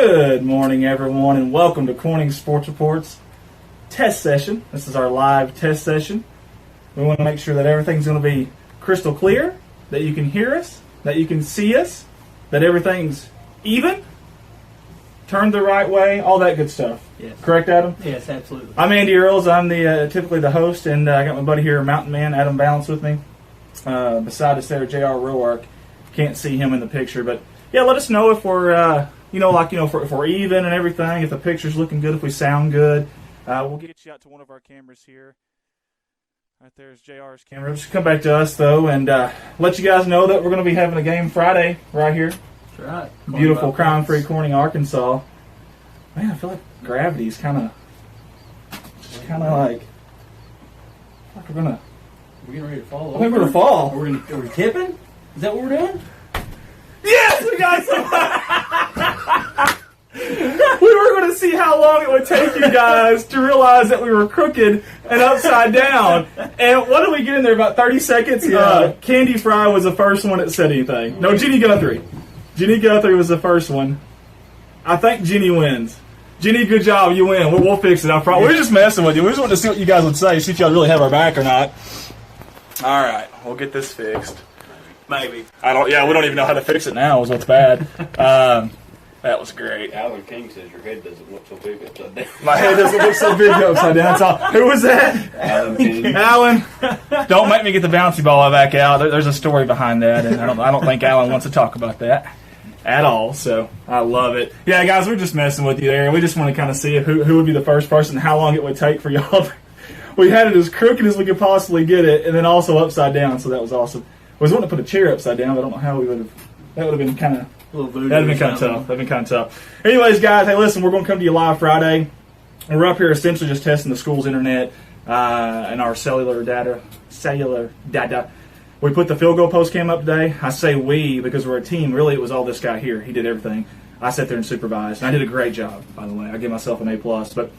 Good morning, everyone, and welcome to Corning Sports Reports test session. This is our live test session. We want to make sure that everything's going to be crystal clear, that you can hear us, that you can see us, that everything's even, turned the right way, all that good stuff. Yes. Correct, Adam? Yes, absolutely. I'm Andy Earls. I'm the typically the host, and I got my buddy here, Mountain Man, Adam Balance, with me. Beside us there, J.R. Roark. Can't see him in the picture, but yeah, let us know if we're if we're even and everything, if the picture's looking good, if we sound good. We'll get you out to one of our cameras here. Right there's JR's camera. Just come back to us, though, and let you guys know that we're going to be having a game Friday right here. That's right. Beautiful, crime-free Corning, Arkansas. Man, I feel like gravity's kind of like we're going to... We're getting ready to fall over. I think we're going to fall. Are we tipping? Is that what we're doing? Yes, we got some. We were going to see how long it would take you guys to realize that we were crooked and upside down. And what did we get in there? About 30 seconds? Yeah. Candy Fry was the first one that said anything. No, Jenny Guthrie. Jenny Guthrie was the first one. I think Jenny wins. Jenny, good job. You win. We'll fix it. We're just messing with you. We just wanted to see what you guys would say, see if y'all really have our back or not. All right. We'll get this fixed. Maybe. We don't even know how to fix it now, is what's bad. That was great. Alan King says your head doesn't look so big upside down. My head doesn't look so big upside down. That's all. Who was that? Alan King. Alan, don't make me get the bouncy ball back out. There's a story behind that, and I don't think Alan wants to talk about that at all. So I love it. Yeah, guys, we're just messing with you there. We just want to kind of see who would be the first person, how long it would take for y'all. We had it as crooked as we could possibly get it, and then also upside down. So that was awesome. I was wanting to put a chair upside down, but I don't know how we would have. That would have been kind of. That'd have been kind of tough. That'd been kind of tough. Anyways, guys, hey, listen, we're going to come to you live Friday. We're up here essentially just testing the school's internet and our cellular data. We put the field goal post cam up today. I say we because we're a team. Really, it was all this guy here. He did everything. I sat there and supervised, and I did a great job, by the way. I give myself an A+. But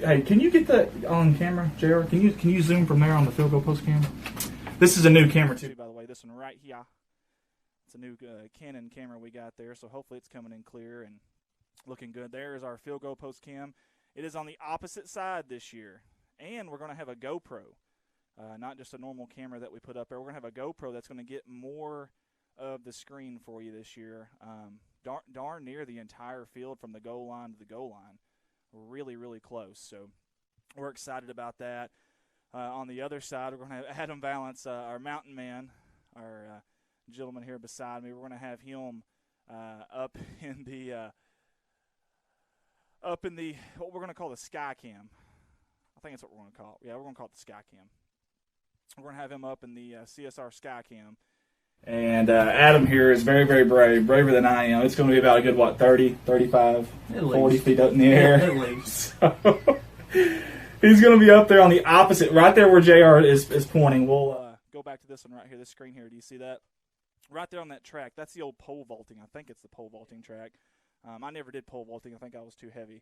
hey, can you get that on camera, JR? Can you zoom from there on the field goal post cam? This is a new camera too, by the way. This one right here. It's a new Canon camera we got there, so hopefully it's coming in clear and looking good. There is our field goal post cam. It is on the opposite side this year, and we're going to have a GoPro, not just a normal camera that we put up there. We're going to have a GoPro that's going to get more of the screen for you this year. Darn near the entire field from the goal line to the goal line. Really, really close. So we're excited about that. On the other side, we're going to have Adam Balance, our mountain man, our gentleman here beside me. We're going to have him up in the what we're going to call the sky cam. I think that's what we're going to call it. Yeah, we're going to call it the sky cam. We're going to have him up in the CSR sky cam. And Adam here is very, very brave, braver than I am. It's going to be about a good, 30, 35, 40 feet up in the air. At least. So, he's going to be up there on the opposite, right there where JR is pointing. We'll go back to this one right here, this screen here. Do you see that? Right there on that track. That's the old pole vaulting. I think it's the pole vaulting track. I never did pole vaulting. I think I was too heavy.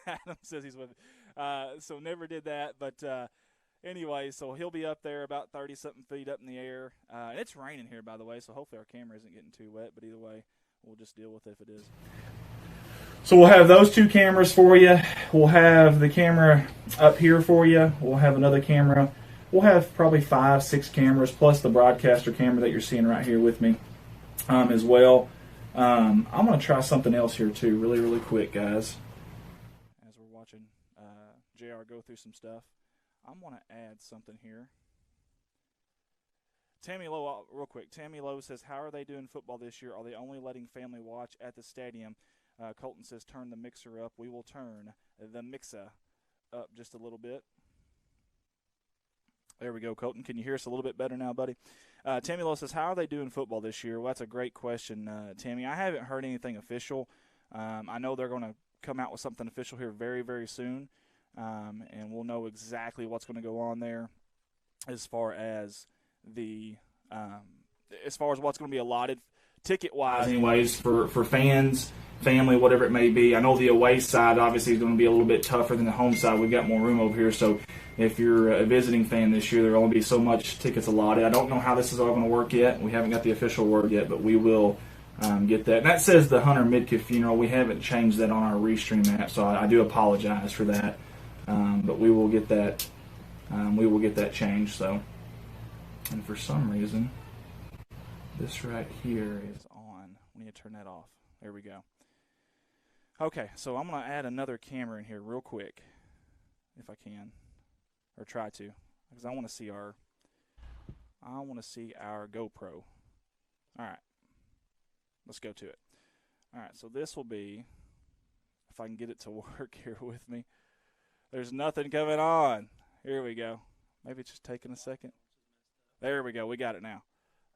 Adam says he's with it. So never did that. But anyway, so he'll be up there about 30-something feet up in the air. And it's raining here, by the way, so hopefully our camera isn't getting too wet. But either way, we'll just deal with it if it is. So we'll have those two cameras for you. We'll have the camera up here for you. We'll have another camera. We'll have probably 5, 6 cameras, plus the broadcaster camera that you're seeing right here with me as well. I'm going to try something else here, too, really, really quick, guys. As we're watching JR go through some stuff, I'm going to add something here. Tammy Lowe, real quick. Tammy Lowe says, how are they doing football this year? Are they only letting family watch at the stadium? Colton says, turn the mixer up. We will turn the mixer up just a little bit. There we go, Colton. Can you hear us a little bit better now, buddy? Tammy Lowe says, how are they doing football this year? Well, that's a great question, Tammy. I haven't heard anything official. I know they're going to come out with something official here very, very soon, and we'll know exactly what's going to go on there as far as what's going to be allotted ticket-wise. Anyways, for fans, family, whatever it may be. I know the away side obviously is going to be a little bit tougher than the home side. We've got more room over here, so if you're a visiting fan this year, there will only be so much tickets allotted. I don't know how this is all going to work yet. We haven't got the official word yet, but we will get that. And that says the Hunter Midkiff funeral. We haven't changed that on our Restream app, so I do apologize for that. But we will get that. We will get that changed. So, and for some reason, this right here is on. We need to turn that off. There we go. Okay, so I'm going to add another camera in here real quick, if I can, or try to, because I want to see our GoPro. All right, let's go to it. All right, so this will be, if I can get it to work here with me. There's nothing coming on. Here we go. Maybe it's just taking a second. There we go. We got it now.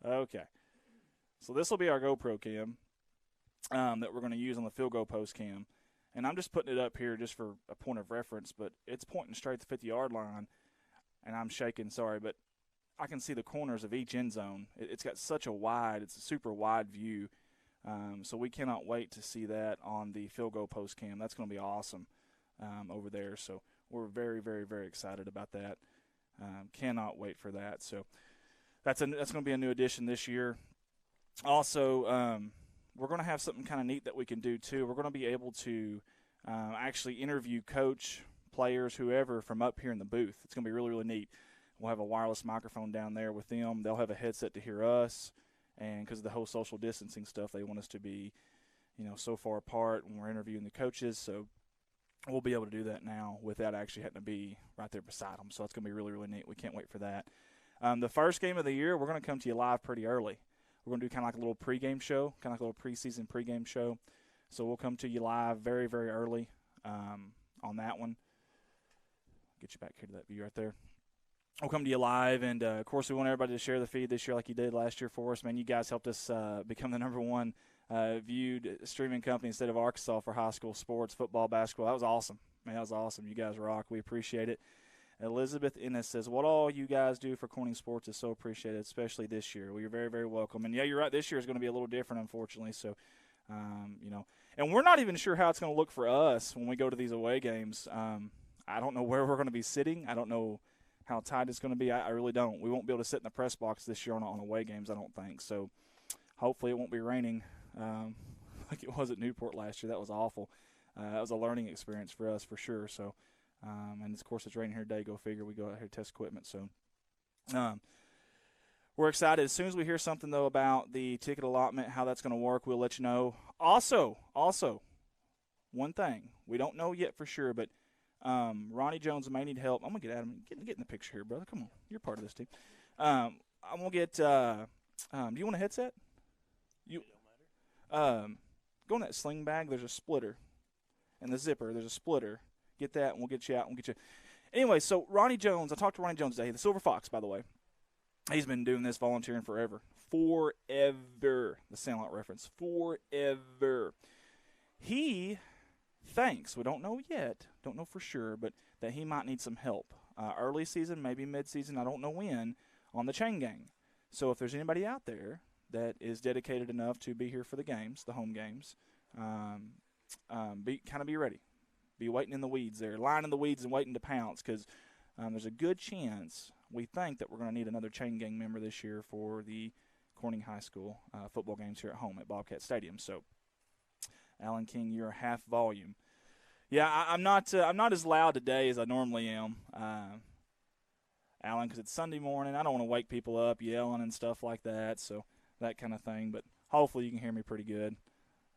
Okay. So this will be our GoPro cam that we're going to use on the field goal post cam. And I'm just putting it up here just for a point of reference, but it's pointing straight to the 50-yard line. And I'm shaking, sorry, but I can see the corners of each end zone. It's got such a wide, it's a super wide view. So we cannot wait to see that on the field goal post cam. That's going to be awesome over there. So we're very, very, very excited about that. Cannot wait for that. So that's going to be a new addition this year. Also, we're going to have something kind of neat that we can do too. We're going to be able to actually interview coach, players, whoever from up here in the booth. It's going to be really, really neat. We'll have a wireless microphone down there with them. They'll have a headset to hear us, and because of the whole social distancing stuff, they want us to be, so far apart when we're interviewing the coaches. So we'll be able to do that now without actually having to be right there beside them. So it's going to be really, really neat. We can't wait for that. The first game of the year, we're going to come to you live pretty early. We're going to do kind of like a little pregame show, kind of like a little preseason pregame show. So we'll come to you live very, very early on that one. Get you back here to that view right there. We'll come to you live, and, of course, we want everybody to share the feed this year like you did last year for us. Man, you guys helped us become the number one viewed streaming company instead of Arkansas for high school sports, football, basketball. That was awesome. Man, that was awesome. You guys rock. We appreciate it. Elizabeth Ennis says, what all you guys do for Corning Sports is so appreciated, especially this year. Well, you're very, very welcome. And, yeah, you're right. This year is going to be a little different, unfortunately. So, and we're not even sure how it's going to look for us when we go to these away games. I don't know where we're going to be sitting. I don't know how tight it's going to be. I really don't. We won't be able to sit in the press box this year on away games, I don't think. So hopefully it won't be raining like it was at Newport last year. That was awful. That was a learning experience for us for sure. So, and of course it's raining here today. Go figure. We go out here to test equipment. So we're excited. As soon as we hear something, though, about the ticket allotment, how that's going to work, we'll let you know. Also, one thing. We don't know yet for sure, but Ronnie Jones may need help. I'm going to get Adam. Get in the picture here, brother. Come on. You're part of this team. I'm going to get do you want a headset? You go in that sling bag. There's a splitter. And the zipper, there's a splitter. Get that, and we'll get you out. We'll get you. Anyway, so Ronnie Jones, I talked to Ronnie Jones today, the Silver Fox, by the way. He's been doing this volunteering forever. Forever. The Sandlot reference. Forever. He thinks, we don't know yet, don't know for sure, but that he might need some help. Early season, maybe mid-season, I don't know when, on the chain gang. So if there's anybody out there that is dedicated enough to be here for the games, the home games, be ready. Be waiting in the weeds there, lying in the weeds and waiting to pounce, because there's a good chance we think that we're going to need another chain gang member this year for the Corning High School football games here at home at Bobcat Stadium. So, Alan King, you're half volume. Yeah, I'm not as loud today as I normally am, Alan, because it's Sunday morning. I don't want to wake people up yelling and stuff like that, so that kind of thing. But hopefully you can hear me pretty good.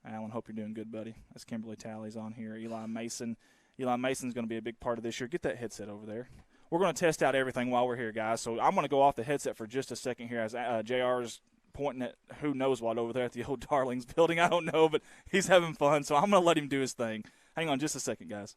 Alan, hope you're doing good, buddy. That's Kimberly Talley's on here. Eli Mason. Eli Mason's going to be a big part of this year. Get that headset over there. We're going to test out everything while we're here, guys. So I'm going to go off the headset for just a second here as JR's pointing at who knows what over there at the old Darlings building. I don't know, but he's having fun, so I'm going to let him do his thing. Hang on just a second, guys.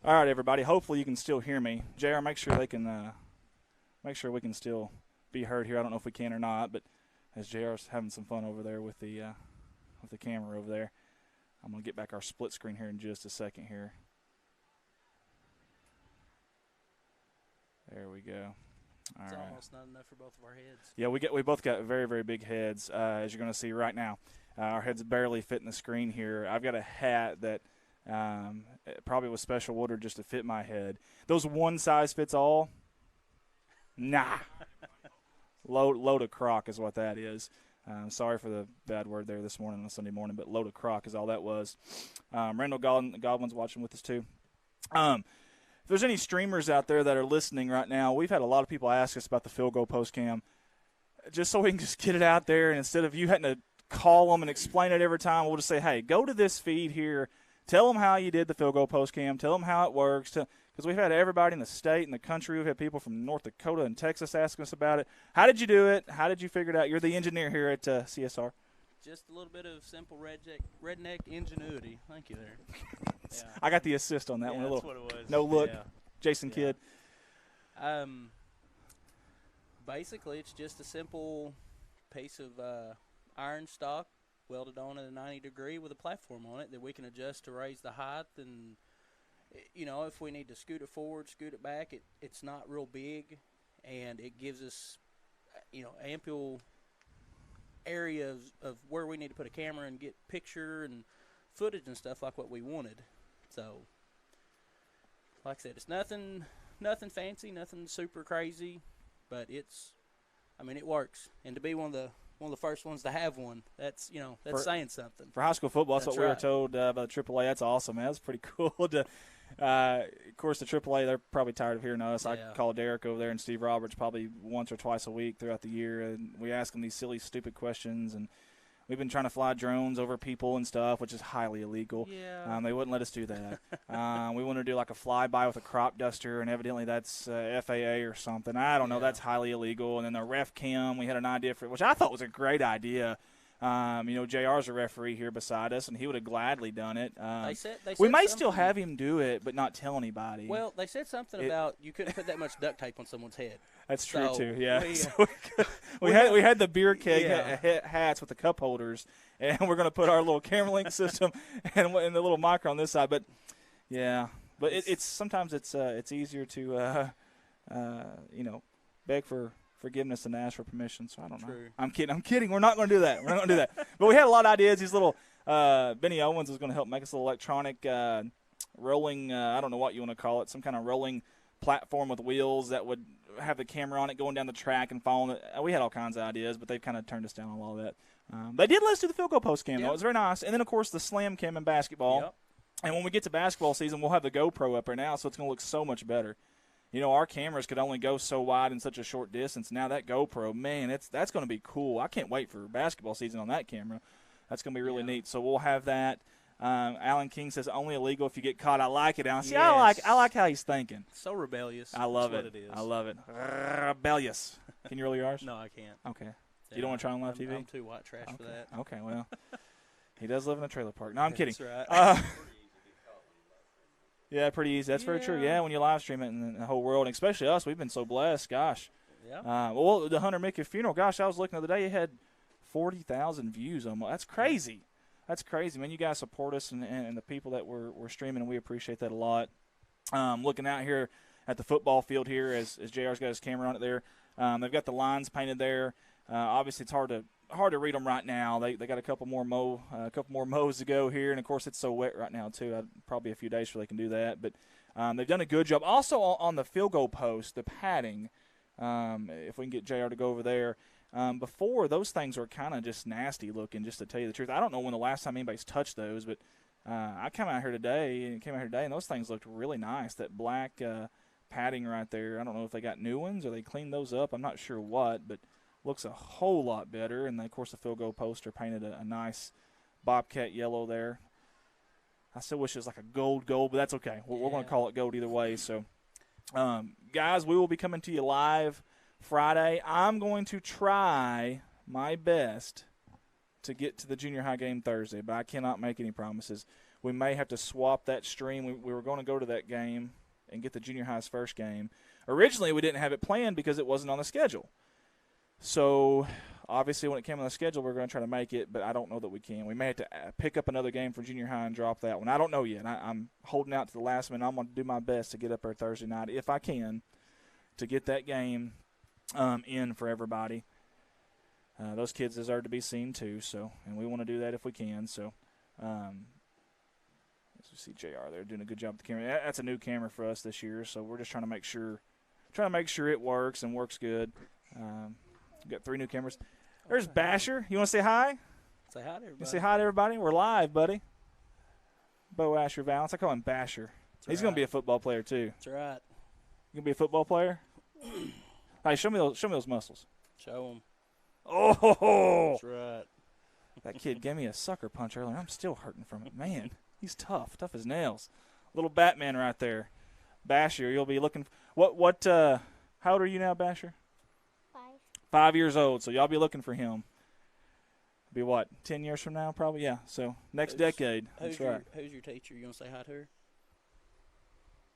All right, everybody. Hopefully you can still hear me. JR, make sure we can still be heard here. I don't know if we can or not, but as JR's having some fun over there with the camera over there. I'm going to get back our split screen here in just a second here. There we go. All It's right. almost not enough for both of our heads. Yeah, we both got very, very big heads, as you're going to see right now. Our heads barely fit in the screen here. I've got a hat that probably was special ordered just to fit my head. Those one size fits all, nah. Load of crock is what that is. Sorry for the bad word there this morning on a Sunday morning, but load of crock is all that was. Randall Godwin's watching with us too. If there's any streamers out there that are listening right now, we've had a lot of people ask us about the field goal post cam, just so we can just get it out there. And instead of you having to call them and explain it every time, we'll just say, hey, go to this feed here. Tell them how you did the field goal post cam. Tell them how it works. Because we've had everybody in the state and the country. We've had people from North Dakota and Texas asking us about it. How did you do it? How did you figure it out? You're the engineer here at CSR. Just a little bit of simple redneck ingenuity. Thank you there. Yeah. I got the assist on that Yeah, one. that's what it was. No look. Yeah. Jason Kidd. Basically, it's just a simple piece of iron stock welded on at a 90 degree with a platform on it that we can adjust to raise the height. And, you know, if we need to scoot it forward, scoot it back, it's not real big. And it gives us, you know, ample areas of where we need to put a camera and get picture and footage and stuff like what we wanted. So, like I said, it's nothing fancy, nothing super crazy, but it works. And to be one of the first ones to have one, that's saying something. For high school football, that's what we were right. told by the AAA. That's awesome, man. That's pretty cool. Of course, the AAA, they're probably tired of hearing us. I call Derek over there and Steve Roberts probably once or twice a week throughout the year, and we ask them these silly, stupid questions. And we've been trying to fly drones over people and stuff, which is highly illegal. Yeah. They wouldn't let us do that. We wanted to do like a flyby with a crop duster, and evidently that's FAA or something. I don't know. That's highly illegal. And then the ref cam, we had an idea for it, which I thought was a great idea. JR's a referee here beside us, and he would have gladly done it. They said we may still have him do it, but not tell anybody. Well, they said something about you couldn't put that much duct tape on someone's head. That's true too. Yeah, We, we had the beer keg hats with the cup holders, and we're going to put our little camera link system and the little micro on this side. But it's sometimes it's easier to beg for forgiveness and ask for permission. So I don't know. I'm kidding. We're not going to do that. But we had a lot of ideas. These little Benny Owens was going to help make us a little electronic rolling. I don't know what you want to call it. Some kind of rolling platform with wheels that would have the camera on it going down the track and following it. We had all kinds of ideas, but they've kind of turned us down on all that. They did let us do the field goal post cam, though. It was very nice. And then, of course, the slam cam in basketball. Yep. And when we get to basketball season, we'll have the GoPro up there now, so it's going to look so much better. You know, our cameras could only go so wide in such a short distance. Now that GoPro, man, that's going to be cool. I can't wait for basketball season on that camera. That's going to be really neat. So we'll have that. Alan King says only illegal if you get caught. I like it, Alan. See, Yes. I like how he's thinking. So rebellious. I love That's it. What it is. I love it. Rebellious. Can you roll yours? No, I can't. Okay. You don't want to try on live TV? I'm too white trash for that. Okay, well, he does live in a trailer park. No, I'm kidding. That's right. Yeah, pretty easy. That's very true. Yeah, when you live stream it in the whole world, and especially us, we've been so blessed. Gosh. Yeah. Well, the Hunter Mickey funeral, gosh, I was looking the other day, it had 40,000 views almost. That's crazy. That's crazy, man. You guys support us and the people that we're streaming, and we appreciate that a lot. Looking out here at the football field here as JR's got his camera on it there. They've got the lines painted there. Obviously, it's hard to read them right now. They got a couple more mows to go here, and of course it's so wet right now too. Probably a few days before they can do that, but they've done a good job. Also on the field goal post, the padding. If we can get JR to go over there. Before those things were kind of just nasty looking. Just to tell you the truth, I don't know when the last time anybody's touched those, but I came out here today, and those things looked really nice. That black padding right there. I don't know if they got new ones or they cleaned those up. I'm not sure what, but looks a whole lot better. And, of course, the field goal posts are painted a nice Bobcat yellow there. I still wish it was like a gold, but that's okay. We're going to call it gold either way. So, guys, we will be coming to you live Friday. I'm going to try my best to get to the junior high game Thursday, but I cannot make any promises. We may have to swap that stream. We were going to go to that game and get the junior high's first game. Originally, we didn't have it planned because it wasn't on the schedule. So obviously when it came on the schedule, we are going to try to make it, but I don't know that we can. We may have to pick up another game for junior high and drop that one. I don't know yet. I'm holding out to the last minute. I'm going to do my best to get up there Thursday night, if I can, to get that game in for everybody. Those kids deserve to be seen too, and we want to do that if we can. So, let's see JR there doing a good job with the camera. That's a new camera for us this year, so we're just trying to make sure it works and works good. We've got 3 new cameras. There's Basher. You want to say hi? Say hi to everybody. You say hi to everybody? We're live, buddy. Bo Asher Valance. I call him Basher. He's going to be a football player too. That's right. You going to be a football player? Hey, show me those muscles. Show them. Oh! That's right. That kid gave me a sucker punch earlier. I'm still hurting from it. Man, he's tough as nails. Little Batman right there. Basher, you'll be looking. How old are you now, Basher? 5 years old, so y'all be looking for him. Be what, 10 years from now, probably? Yeah, so next decade. That's right. Who's your teacher? You going to say hi to her?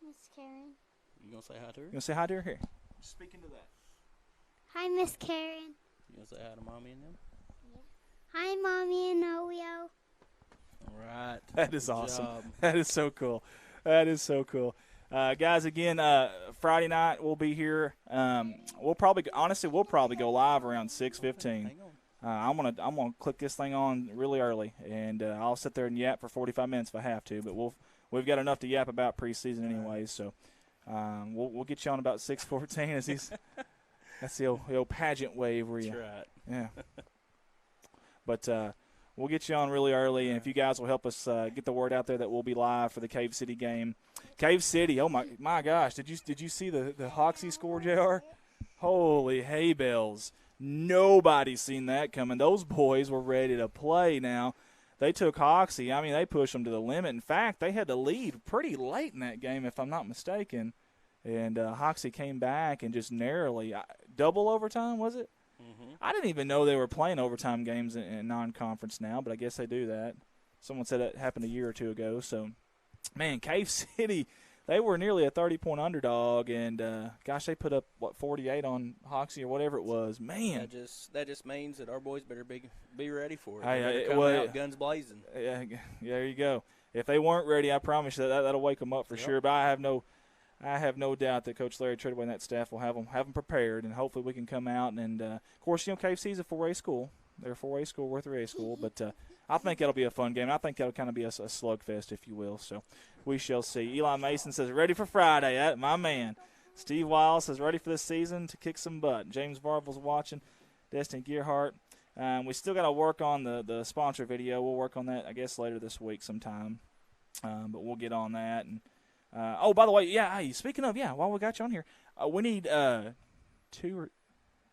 Miss Karen. You going to say hi to her? You going to say hi to her? Here. Speak into that. Hi, Miss Karen. You going to say hi to Mommy and them? Yeah. Hi, Mommy and Olio. All right. That is Good awesome. job. That is so cool. That is so cool. Guys, again, Friday night we'll be here. We'll probably go live around 6:15. Hang on. I'm gonna click this thing on really early, and I'll sit there and yap for 45 minutes if I have to. But we've got enough to yap about preseason anyways, so we'll get you on about 6:14 as he's. That's the old pageant wave where you. That's right. Yeah. But we'll get you on really early, and if you guys will help us get the word out there that we'll be live for the Cave City game. Cave City, oh my gosh! Did you see the Hoxie score, JR? Holy hay bells! Nobody's seen that coming. Those boys were ready to play. Now they took Hoxie. I mean, they pushed them to the limit. In fact, they had to lead pretty late in that game, if I'm not mistaken. And Hoxie came back and just narrowly double overtime, was it? Mm-hmm. I didn't even know they were playing overtime games in non-conference now, but I guess they do that. Someone said that happened a year or two ago. So, man, Cave City, they were nearly a 30-point underdog, and gosh, they put up 48 on Hoxie or whatever it was. Man, that just means that our boys better be ready for it. Hey, They're coming out guns blazing. Yeah, there you go. If they weren't ready, I promise you that'll wake them up for sure. But I have no doubt that Coach Larry Treadway and that staff will have them prepared, and hopefully we can come out. And, of course, KFC's a 4A school. They're a 4A school, we're a 3A school. But I think that'll be a fun game. I think that'll kind of be a slugfest, if you will. So we shall see. Eli Mason says, ready for Friday. My man. Steve Wiles says, ready for this season to kick some butt. James Varvel's watching. Destiny Gearhart. We still got to work on the sponsor video. We'll work on that, I guess, later this week sometime. But we'll get on that. And by the way, yeah. Hey, speaking of, while we got you on here, we need 2.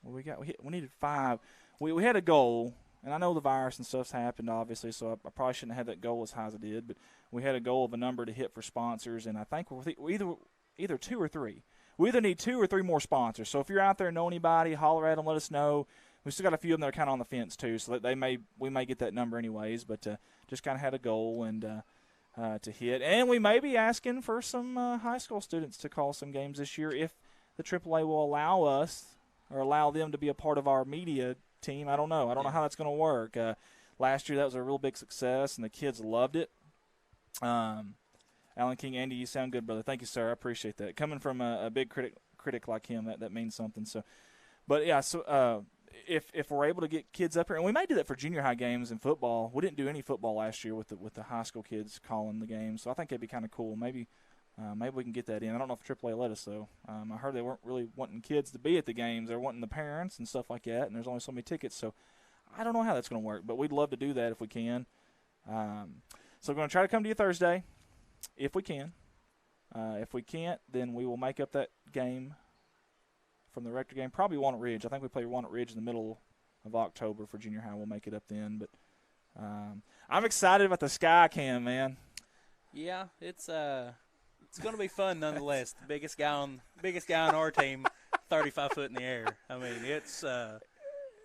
We needed 5. We had a goal, and I know the virus and stuff's happened, obviously, so I probably shouldn't have had that goal as high as I did. But we had a goal of a number to hit for sponsors, and I think we're either 2 or 3. We either need 2 or 3 more sponsors. So if you're out there and know anybody, holler at them, let us know. We still got a few of them that are kind of on the fence too, so that we may get that number anyways. But just kind of had a goal and. To hit. And we may be asking for some high school students to call some games this year if the AAA will allow us or allow them to be a part of our media team. I don't know. I don't know how that's going to work. Last year that was a real big success, and the kids loved it. Alan King, Andy, you sound good, brother. Thank you, sir. I appreciate that. Coming from a big critic like him, that means something. So, but, yeah, so if we're able to get kids up here, and we may do that for junior high games in football. We didn't do any football last year with the high school kids calling the games, so I think that'd be kind of cool. Maybe we can get that in. I don't know if AAA let us though. I heard they weren't really wanting kids to be at the games; they're wanting the parents and stuff like that. And there's only so many tickets, so I don't know how that's going to work. But we'd love to do that if we can. So we're going to try to come to you Thursday, if we can. If we can't, then we will make up that game from the Rector game. Probably Walnut Ridge. I think we play Walnut Ridge in the middle of October for junior high. We'll make it up then. But I'm excited about the Sky Cam, man. Yeah, it's going to be fun nonetheless. The biggest guy on our team, 35 foot in the air. I mean, it's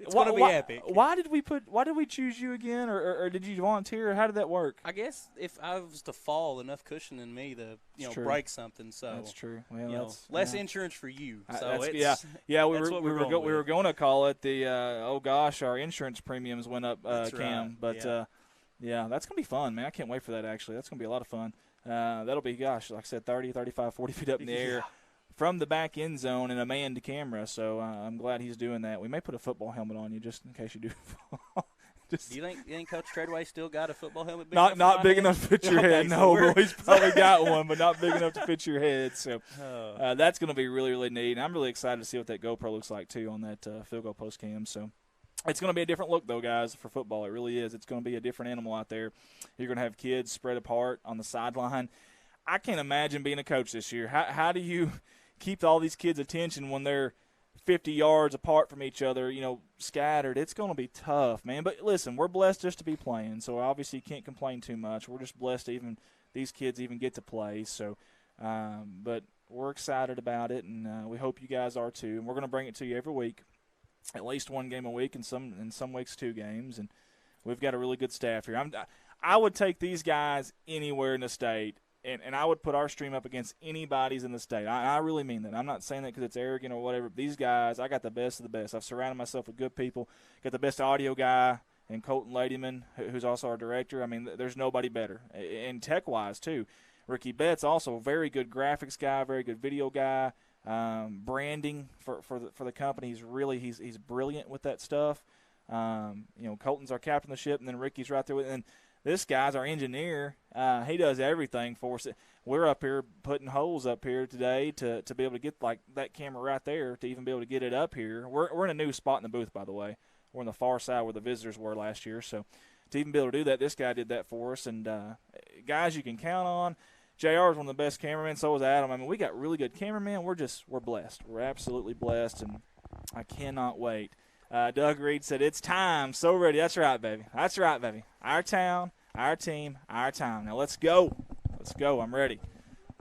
It's going to be epic. Why did we choose you again, or did you volunteer? Or how did that work? I guess if I was to fall, enough cushion in me to True. break something. So That's true. Well, that's less insurance for you. So that's, we were going to call it the our insurance premiums went up, That's Cam. right. But that's gonna be fun, man. I can't wait for that. Actually, that's gonna be a lot of fun. That'll be like I said, 30, 35, 40 feet up in the air. From the back end zone and a manned camera, so I'm glad he's doing that. We may put a football helmet on you just in case you do fall. Do you think Coach Treadway still got a football helmet? Not big enough to fit your head. No, but he's probably got one, but not big enough to fit your head. So that's going to be really, really neat. And I'm really excited to see what that GoPro looks like too on that field goal post cam. So it's going to be a different look though, guys, for football. It really is. It's going to be a different animal out there. You're going to have kids spread apart on the sideline. I can't imagine being a coach this year. How do you keep all these kids' attention when they're 50 yards apart from each other, scattered? It's going to be tough, man. But listen, we're blessed just to be playing, so obviously you can't complain too much. We're just blessed to these kids even get to play. So, but we're excited about it, and we hope you guys are too. And we're going to bring it to you every week, at least one game a week, and some weeks 2 games. And we've got a really good staff here. I would take these guys anywhere in the state. And I would put our stream up against anybody's in the state. I really mean that. I'm not saying that because it's arrogant or whatever. These guys, I got the best of the best. I've surrounded myself with good people. Got the best audio guy in Colton Ladyman, who's also our director. I mean, there's nobody better. And tech-wise, too. Ricky Betts, also a very good graphics guy, very good video guy. Branding for the company. He's brilliant with that stuff. Colton's our captain of the ship, and then Ricky's right there with it. And this guy's our engineer. He does everything for us. We're up here putting holes up here today to be able to get like that camera right there to even be able to get it up here. We're in a new spot in the booth, by the way. We're on the far side where the visitors were last year. So to even be able to do that, this guy did that for us. And guys you can count on. JR is one of the best cameramen. So is Adam. I mean, we got really good cameramen. We're blessed. We're absolutely blessed, and I cannot wait. Doug Reed said, "It's time. So ready." That's right, baby. That's right, baby. Our town, our team, our time. Now let's go. Let's go. I'm ready.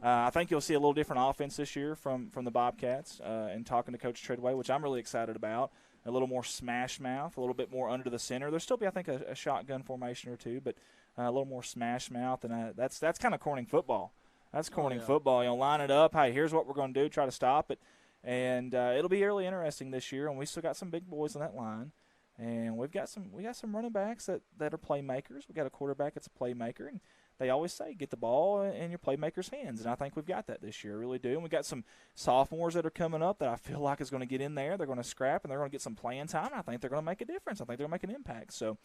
I think you'll see a little different offense this year from the Bobcats and talking to Coach Treadway, which I'm really excited about. A little more smash mouth, a little bit more under the center. There'll still be, I think, a shotgun formation or two, but a little more smash mouth. And that's kind of Corning football. That's Corning football. Line it up. Hey, here's what we're going to do. Try to stop it. And it'll be really interesting this year, and we still got some big boys on that line, and we got some running backs that are playmakers. We got a quarterback that's a playmaker, and they always say get the ball in your playmaker's hands, and I think we've got that this year, really do. And we got some sophomores that are coming up that I feel like is going to get in there. They're going to scrap, and they're going to get some playing time. And I think they're going to make a difference. I think they're going to make an impact. So,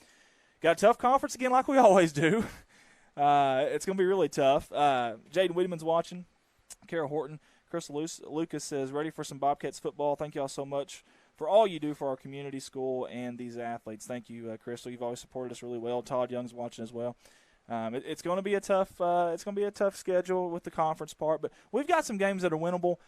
got a tough conference again, like we always do. It's going to be really tough. Jaden Wiedemann's watching. Kara Horton. Chris Lucas says, ready for some Bobcats football. Thank you all so much for all you do for our community school and these athletes. Thank you, Crystal. You've always supported us really well. Todd Young's watching as well. It's going to be a tough schedule with the conference part, but we've got some games that are winnable.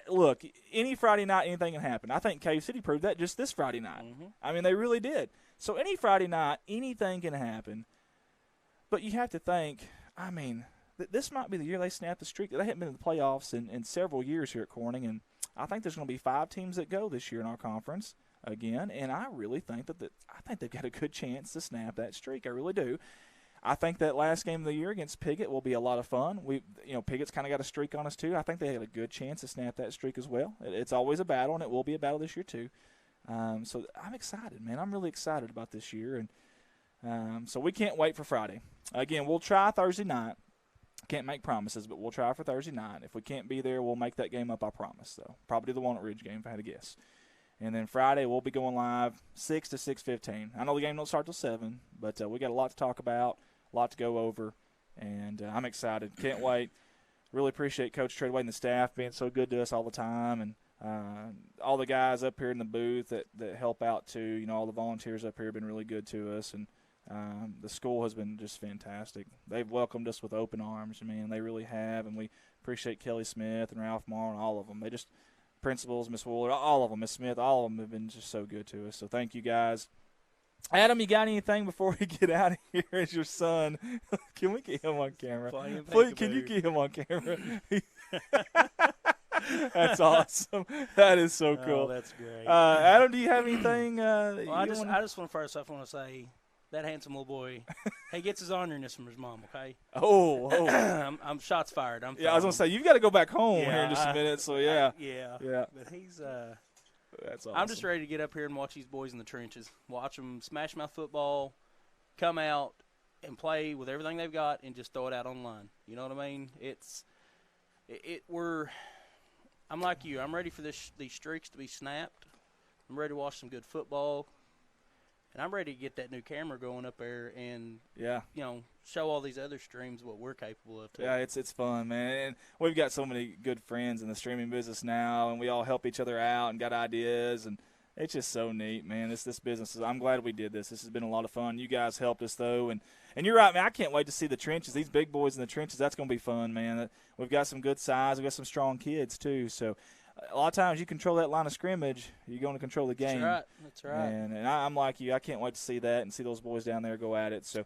Look, any Friday night, anything can happen. I think Cave City proved that just this Friday night. Mm-hmm. I mean, they really did. So any Friday night, anything can happen. But you have to think, I mean, this might be the year they snap the streak. They haven't been in the playoffs in several years here at Corning, and I think there's going to be 5 teams that go this year in our conference again, and I really think I think they've got a good chance to snap that streak. I really do. I think that last game of the year against Piggott will be a lot of fun. Piggott's kind of got a streak on us too. I think they have a good chance to snap that streak as well. It's always a battle, and it will be a battle this year too. So I'm excited, man. I'm really excited about this year, and so we can't wait for Friday. Again, we'll try Thursday night. Can't make promises, but we'll try for Thursday night. If we can't be there, we'll make that game up, I promise, though. Probably the Walnut Ridge game, if I had to guess. And then Friday, we'll be going live 6 to 6:15. I know the game don't start till 7, but we got a lot to talk about, a lot to go over, and I'm excited. Can't wait. Really appreciate Coach Treadway and the staff being so good to us all the time, and all the guys up here in the booth that help out too. All the volunteers up here have been really good to us, and the school has been just fantastic. They've welcomed us with open arms, man. They really have, and we appreciate Kelly Smith and Ralph Marr and all of them. They just principals, Miss Wooler, all of them, Miss Smith, all of them have been just so good to us. So thank you guys. Adam, you got anything before we get out of here? As your son, can we get him on camera? Please, can you get him on camera? That's awesome. That is so cool. Oh, that's great. Adam, do you have anything? Well, I just want to say that handsome little boy, he gets his orneriness from his mom. Okay. Oh. I'm shots fired. I was gonna say you've got to go back home Yeah, here in just a minute. So yeah. Yeah. Yeah. But he's. That's awesome. I'm just ready to get up here and watch these boys in the trenches, watch them smash mouth football, come out and play with everything they've got, and just throw it out online. You know what I mean? I'm like you. I'm ready for these streaks to be snapped. I'm ready to watch some good football, and I'm ready to get that new camera going up there and show all these other streams what we're capable of too. Yeah, it's fun, man. And we've got so many good friends in the streaming business now, and we all help each other out and got ideas, and it's just so neat, man. This business I'm glad we did this. This has been a lot of fun. You guys helped us though, and you're right, man. I can't wait to see the trenches. These big boys in the trenches. That's going to be fun, man. We've got some good size. We've got some strong kids too. So a lot of times you control that line of scrimmage, you're going to control the game. That's right. And I'm like you. I can't wait to see that and see those boys down there go at it. So.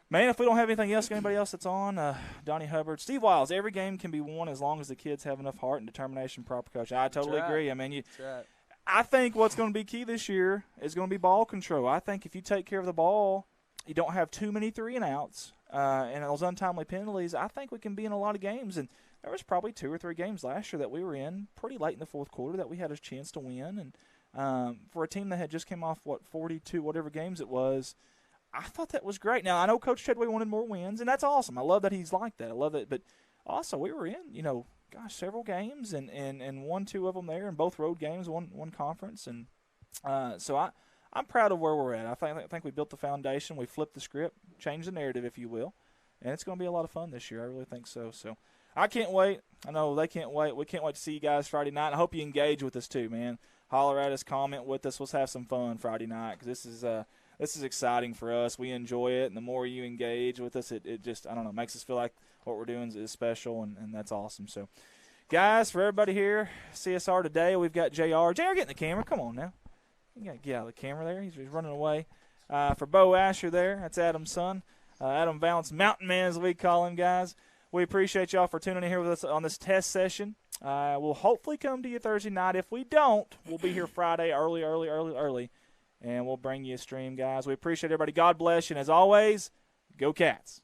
Man, if we don't have anything else, anybody else that's on, Donnie Hubbard, Steve Wiles, every game can be won as long as the kids have enough heart and determination, proper coaching. I totally agree. I mean, I think what's going to be key this year is going to be ball control. I think if you take care of the ball, you don't have too many 3-and-outs and those untimely penalties, I think we can be in a lot of games. And there was probably 2 or 3 games last year that we were in pretty late in the fourth quarter that we had a chance to win. And for a team that had just came off, 42, whatever games it was, I thought that was great. Now, I know Coach Treadway wanted more wins, and that's awesome. I love that he's like that. I love it. But also, we were in, several games and won 2 of them there, and both road games, one conference. And so I'm proud of where we're at. I think we built the foundation. We flipped the script, changed the narrative, if you will. And it's going to be a lot of fun this year. I really think so. So I can't wait. I know they can't wait. We can't wait to see you guys Friday night. I hope you engage with us too, man. Holler at us, comment with us. Let's have some fun Friday night because this is exciting for us. We enjoy it, and the more you engage with us, it just, I don't know, makes us feel like what we're doing is special, and that's awesome. So, guys, for everybody here, CSR today, we've got JR. JR, get in the camera. Come on now. You got to get out of the camera there. He's running away. For Bo Asher there, that's Adam's son. Adam Valance, Mountain Man as we call him, guys. We appreciate y'all for tuning in here with us on this test session. We'll hopefully come to you Thursday night. If we don't, we'll be here Friday early. And we'll bring you a stream, guys. We appreciate everybody. God bless you. And as always, go Cats.